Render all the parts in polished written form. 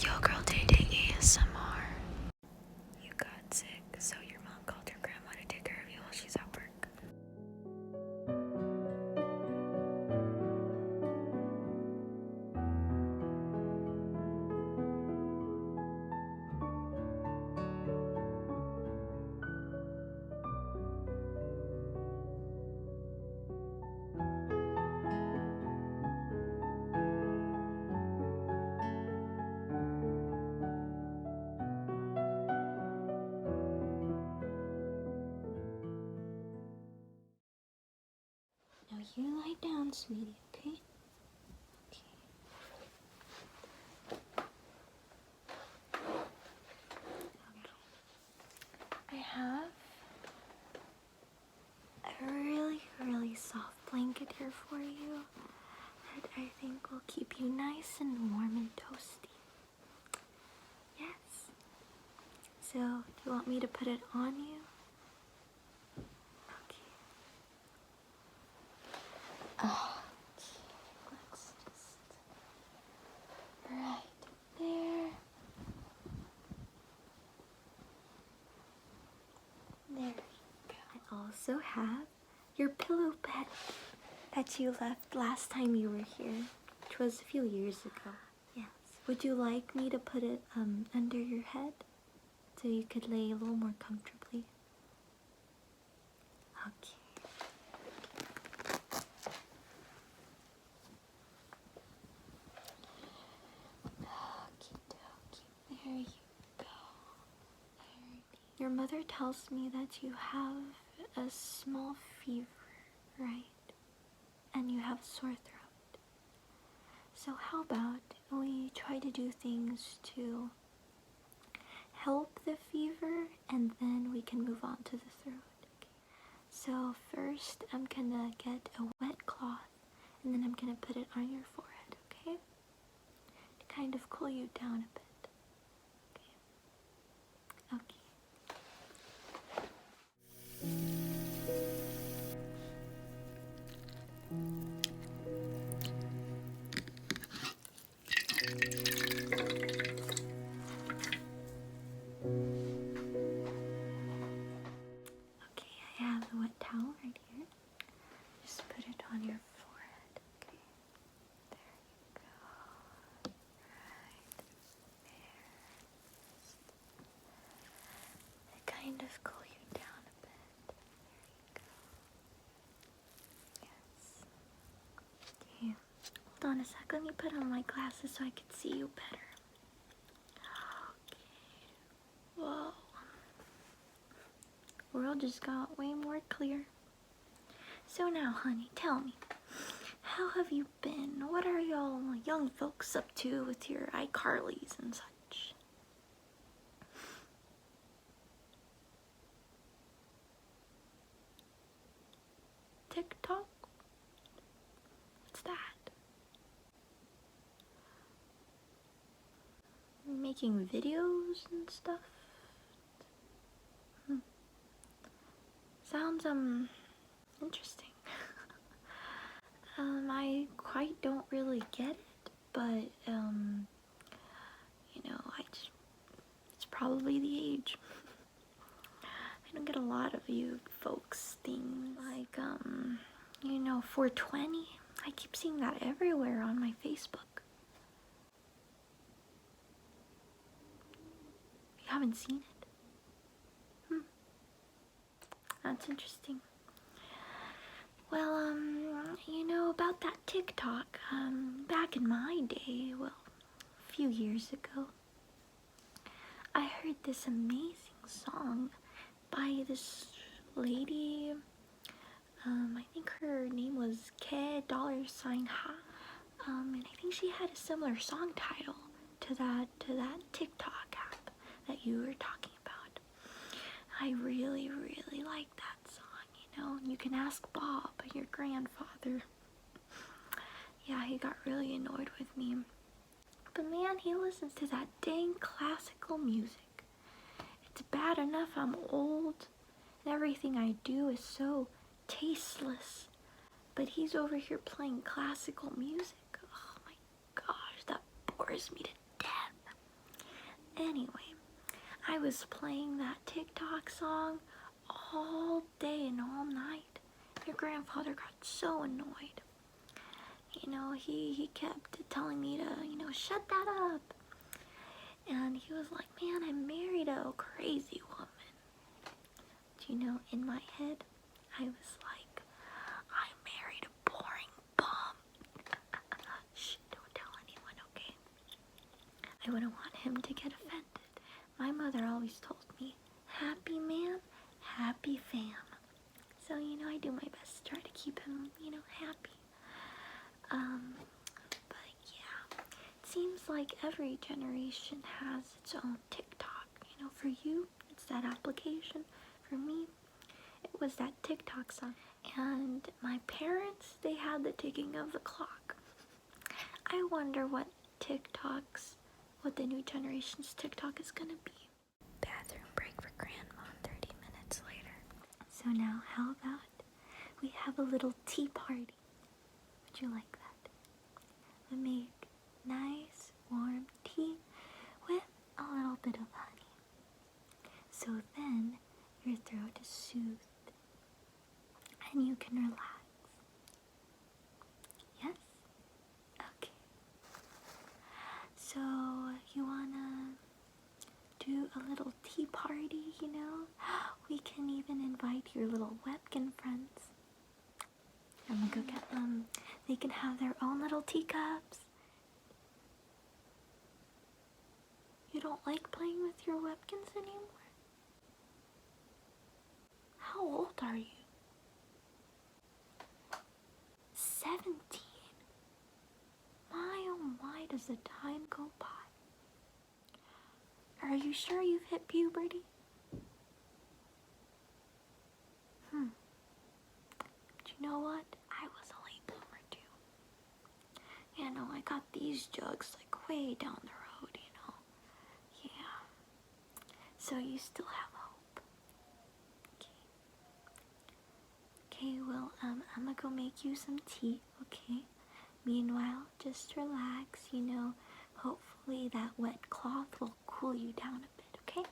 Yo Girl Dating ASMR. You got sick, so your mom called your grandma to take care of you while she's at work. Now you lie down, sweetie, okay? I have a really soft blanket here for you that I think will keep you nice and warm and toasty. Yes. So, do you want me to put it on you? Okay. Let's just right there. There you go. I also have your pillow pet that you left last time you were here, which was a few years ago. Yes. Would you like me to put it under your head so you could lay a little more comfortably? Okay. Okie dokie. There you go. Your mother tells me that you have a small fever, right? And you have a sore throat. So how about we try to do things to help the fever, and then we can move on to the throat. Okay. So first I'm gonna get a wet cloth, and then I'm gonna put it on your forehead, okay? To kind of cool you down a bit. Okay. Okay. Okay, I have the wet towel right here. Just put it on your forehead, okay? There you go. Right there. It kind of cool you down a bit. There you go. Yes. Okay. Hold on a sec. Let me put on my glasses so I can see you better. Okay. Whoa. World just got way more clear. So now, honey, tell me, how have you been? What are y'all young folks up to with your iCarlys and such? TikTok? What's that? Making videos and stuff? Sounds, interesting. I quite don't really get it, but, you know, it's probably the age. I don't get a lot of you folks things like, you know, 420. I keep seeing that everywhere on my Facebook. You haven't seen it? That's interesting. Well, you know, about that TikTok, back in my day, well, a few years ago, I heard this amazing song by this lady. I think her name was K $Ha. And I think she had a similar song title to that TikTok app that you were talking about. I really like that song, you know. You can ask Bob, your grandfather. Yeah, he got really annoyed with me. But man, he listens to that dang classical music. It's bad enough I'm old and everything I do is so tasteless, but he's over here playing classical music. Oh my gosh, that bores me to death. Anyway, I was playing that TikTok song all day and all night. Your grandfather got so annoyed. He kept telling me to, shut that up. And he was like, man, I married a crazy woman. In my head, I was like, I married a boring bum. Shh, don't tell anyone, okay? I wouldn't want him to get offended. My mother always told me, happy man, happy fam. So, I do my best to try to keep him, happy. But yeah, it seems like every generation has its own TikTok. For you, it's that application. For me, it was that TikTok song. And my parents, they had the ticking of the clock. I wonder what the new generation's TikTok is gonna be. Bathroom break for grandma 30 minutes later. So now, how about we have a little tea party? Would you like that? We make nice warm tea with a little bit of honey. So then your throat is soothed and you can relax. Yes? Okay. So you wanna do a little tea party, We can even invite your little webkin friends. I'm gonna go get them. They can have their own little teacups. You don't like playing with your webkins anymore? How old are you? 17. My oh my, does the time go by? Are you sure you've hit puberty? Do you know what? I was a late bloomer too. I got these jugs like way down the road, Yeah. So you still have hope. Okay, well, I'm gonna go make you some tea, okay? Meanwhile, just relax, Hopefully that wet cloth will cool you down a bit, okay?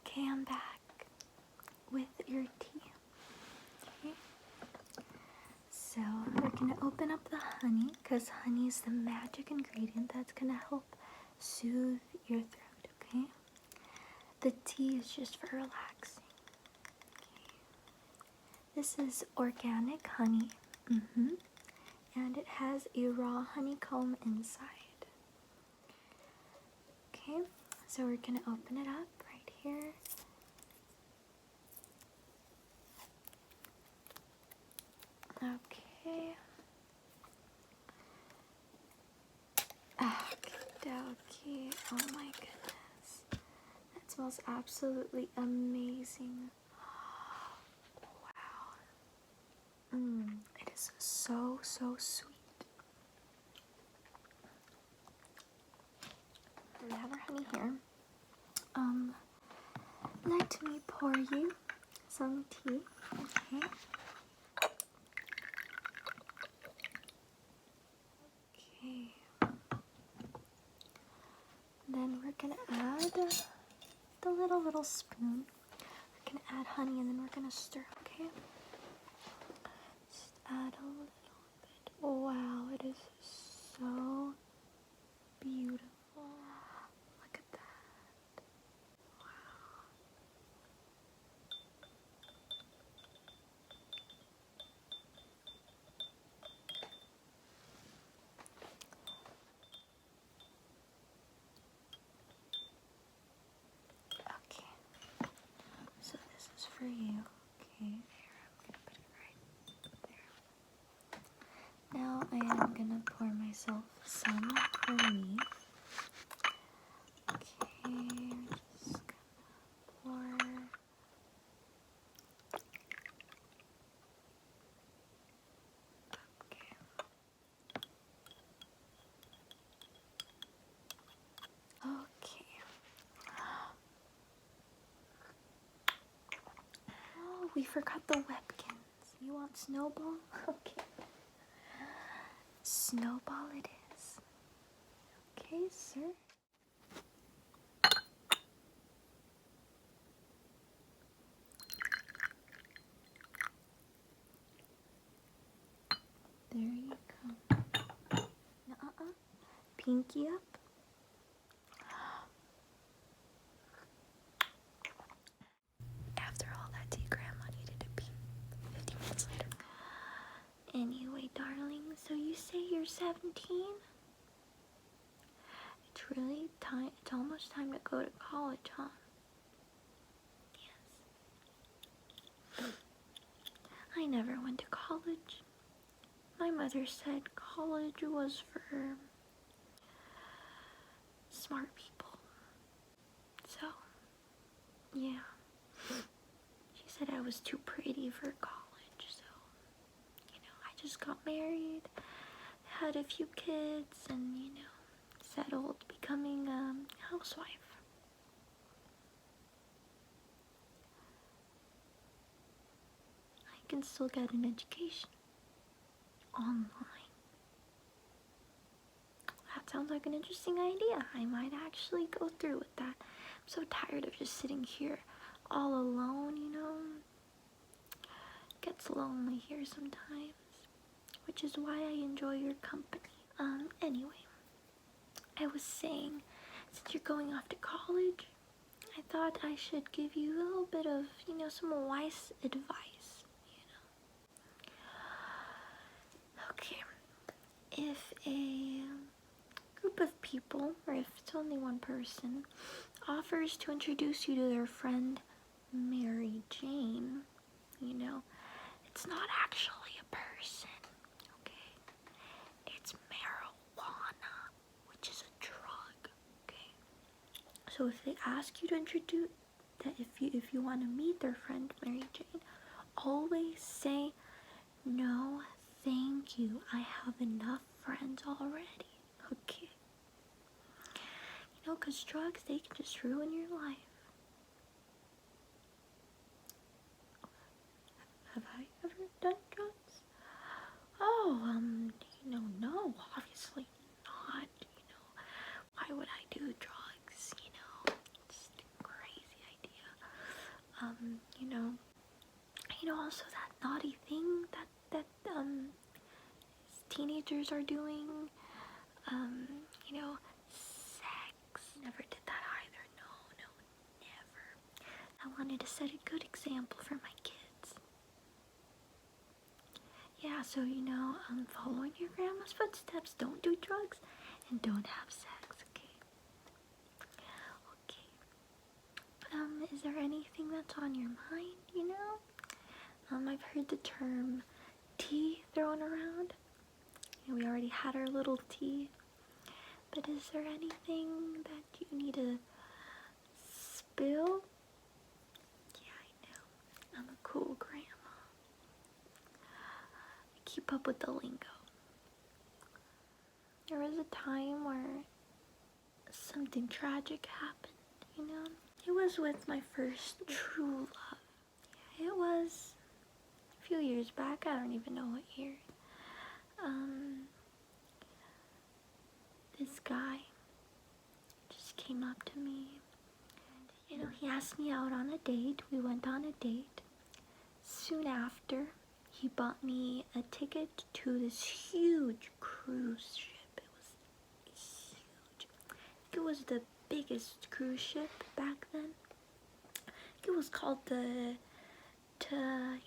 Okay, I'm back with your tea. Okay. So we're gonna open up the honey, because honey is the magic ingredient that's gonna help soothe your throat, okay? The tea is just for relaxing. Okay. This is organic honey, and it has a raw honeycomb inside. Okay, so we're gonna open it up right here. Okay. Okay. Oh my goodness. That smells absolutely amazing. Wow. It is so sweet. We have our honey here. Let me pour you some tea, okay? Okay. Then we're gonna add the little spoon. We're gonna add honey and then we're gonna stir, okay? add a little bit. Wow, it is so beautiful. Look at that. Wow. Okay, so this is for you. Okay, here, I'm gonna put it right there. Now I am gonna pour myself some for me. Okay, just gonna pour. Okay. Okay. Oh, we forgot the Webkins. You want Snowball? Okay. Snowball it is. Okay, sir. There you go. Pinky up. After all that tea, Grandma needed to pee 50 minutes later. Anyway, darling, so you say you're 17? It's really time, it's almost time to go to college, huh? Yes. I never went to college. My mother said college was for smart people. So, yeah. She said I was too pretty for college, so, I just got married, had a few kids, and, settled becoming a housewife. I can still get an education online. That sounds like an interesting idea. I might actually go through with that. I'm so tired of just sitting here all alone, It gets lonely here sometimes, which is why I enjoy your company. Anyway, I was saying, since you're going off to college, I thought I should give you a little bit of, some wise advice, Okay, if a group of people, or if it's only one person, offers to introduce you to their friend Mary Jane, it's not actually a person, okay? It's marijuana, which is a drug, okay? So if they ask you to introduce, that if you want to meet their friend Mary Jane, always say, no, thank you, I have enough friends already, okay? Because drugs, they can just ruin your life. Have I ever done drugs? Oh, no, obviously not, Why would I do drugs, It's a crazy idea. Also that naughty thing that teenagers are doing, sex. Never did that either. No, never. I wanted to set a good example for my kids. Yeah, so, following your grandma's footsteps, don't do drugs and don't have sex, okay? Okay. Is there anything that's on your mind, I've heard the term tea thrown around. We already had our little tea. But is there anything that you need to spill? Yeah, I know. I'm a cool grandma. I keep up with the lingo. There was a time where something tragic happened, It was with my first true love. Yeah, it was a few years back. I don't even know what year. This guy just came up to me. He asked me out on a date. We went on a date. Soon after, he he bought me a ticket to this huge cruise ship. It was huge. It was the biggest cruise ship back then. It was called the Titanic,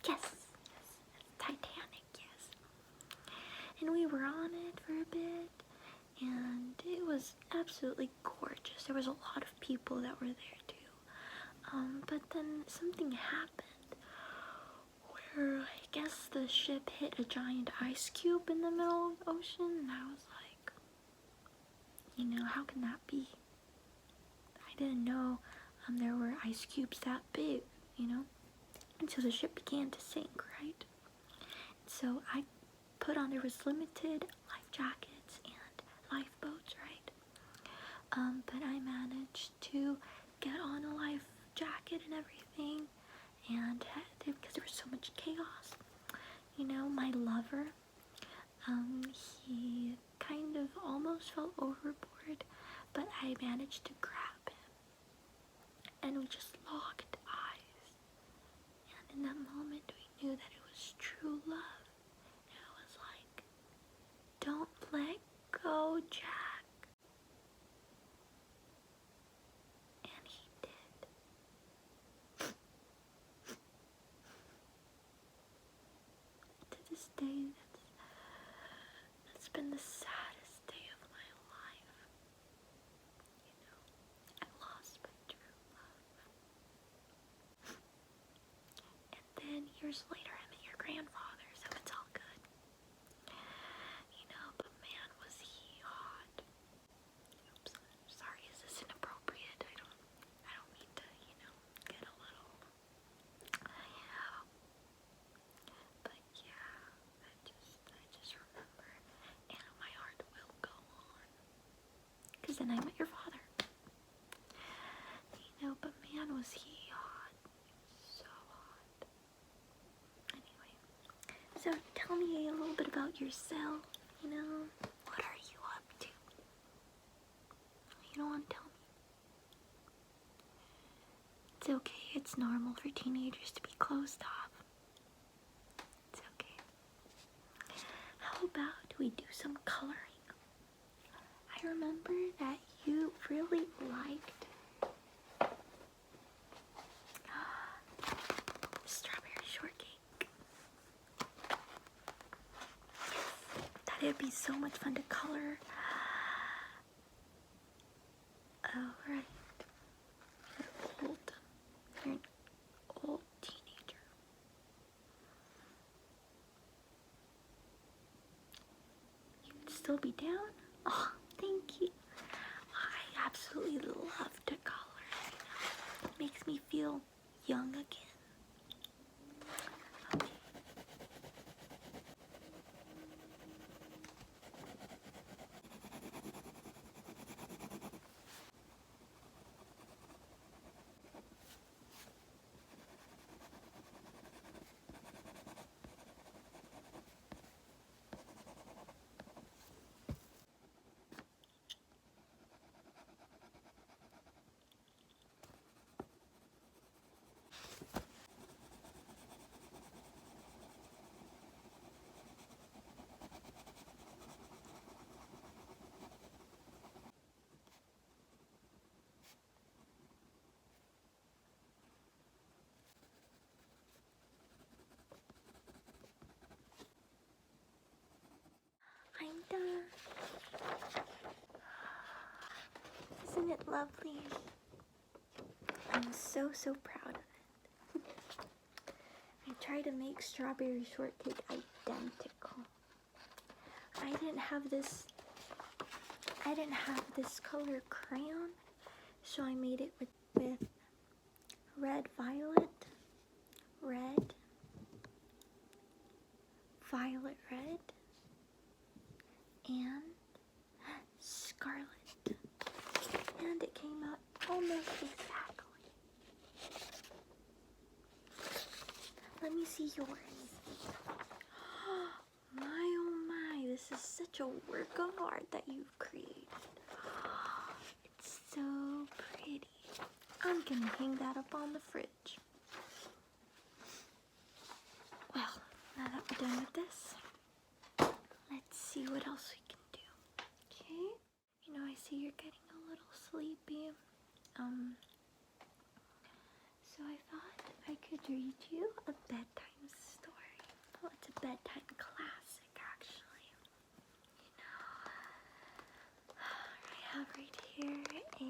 yes. And we were on it for a bit, and it was absolutely gorgeous. There was a lot of people that were there too. But then something happened where I guess the ship hit a giant ice cube in the middle of the ocean, and I was like, how can that be? I didn't know there were ice cubes that big, And so the ship began to sink, right? So I put on, there was limited life jackets and lifeboats, right? But I managed to get on a life jacket and everything, and because there was so much chaos, my lover, he kind of almost fell overboard, but I managed to grab him, and we just locked eyes, and in that moment we knew that it was true love. And it was like, don't let go, Jack. And he did. To this day, that's been the saddest day of my life. I lost my true love. And then years later, I met your grandfather, so it's all good. But man, was he hot. Oops, sorry, is this inappropriate? I don't mean to, get a little, yeah. But yeah, I just remember, and my heart will go on. Because then I met your father. But man, was he hot. So hot. Anyway, so tell me a little bit about yourself. What are you up to? You don't want to tell me? It's okay. It's normal for teenagers to be closed off. It's okay. How about we do some coloring? I remember that you really liked strawberry shortcake. That it'd be so much fun to color. Alright. You're an old teenager. You'd still be down? Oh, thank you. I absolutely love to color. It makes me feel young again. Okay. I'm done. Isn't it lovely? I'm so proud of it. I tried to make strawberry shortcake identical. I didn't have this color crayon, so I made it with red violet, red, violet red, and scarlet. And it came out almost exactly. Let me see yours. My oh my, this is such a work of art that you've created. It's so pretty. I'm gonna hang that up on the fridge. Well, now that we're done with this, let's see what else we can do. Okay? You know, I see you're getting a little sleepy. So I thought I could read you a bedtime story. Well, it's a bedtime classic, actually. You know, I have right here a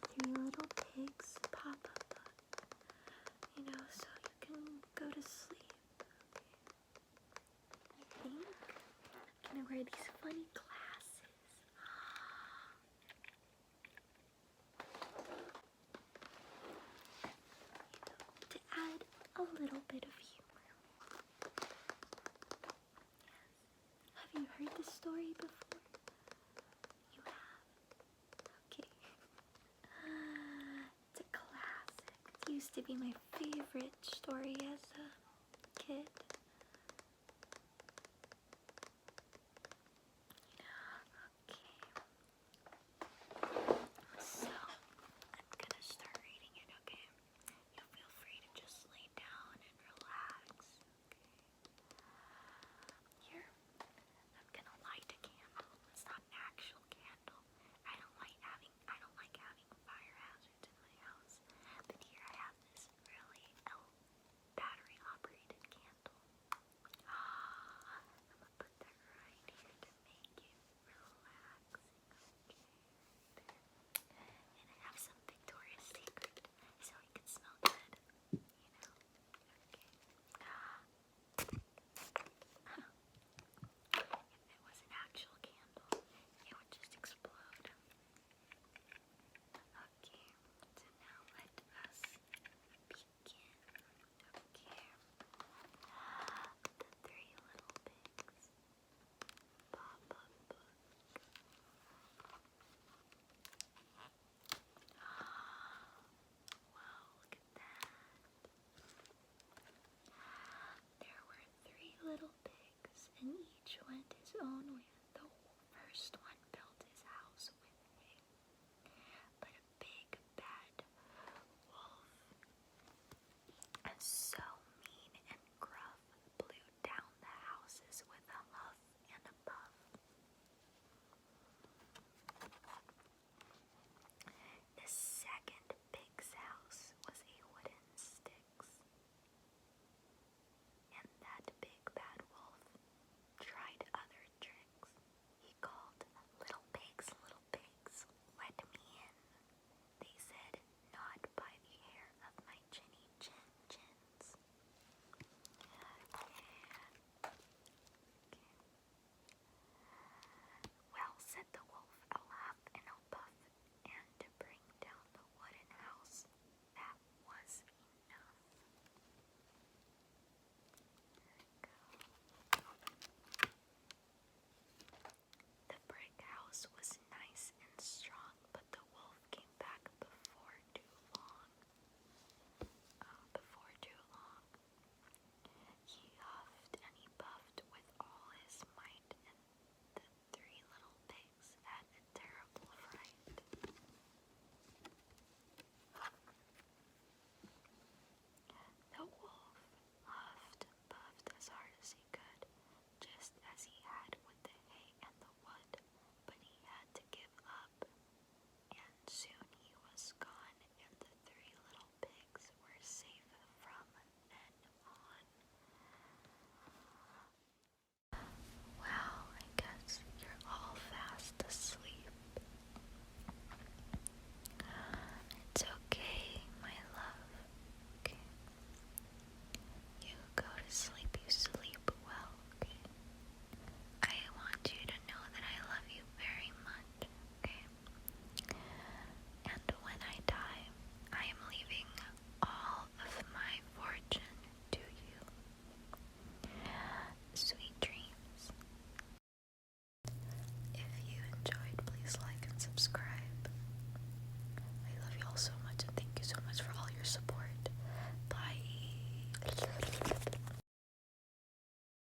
Three Little Pigs pop-up book. You know, so you can go to sleep. I think I'm gonna wear these funny glasses. To add a little bit of humor. Yes. Have you heard this story before? You have? Okay. It's a classic. It used to be my favorite story as a kid.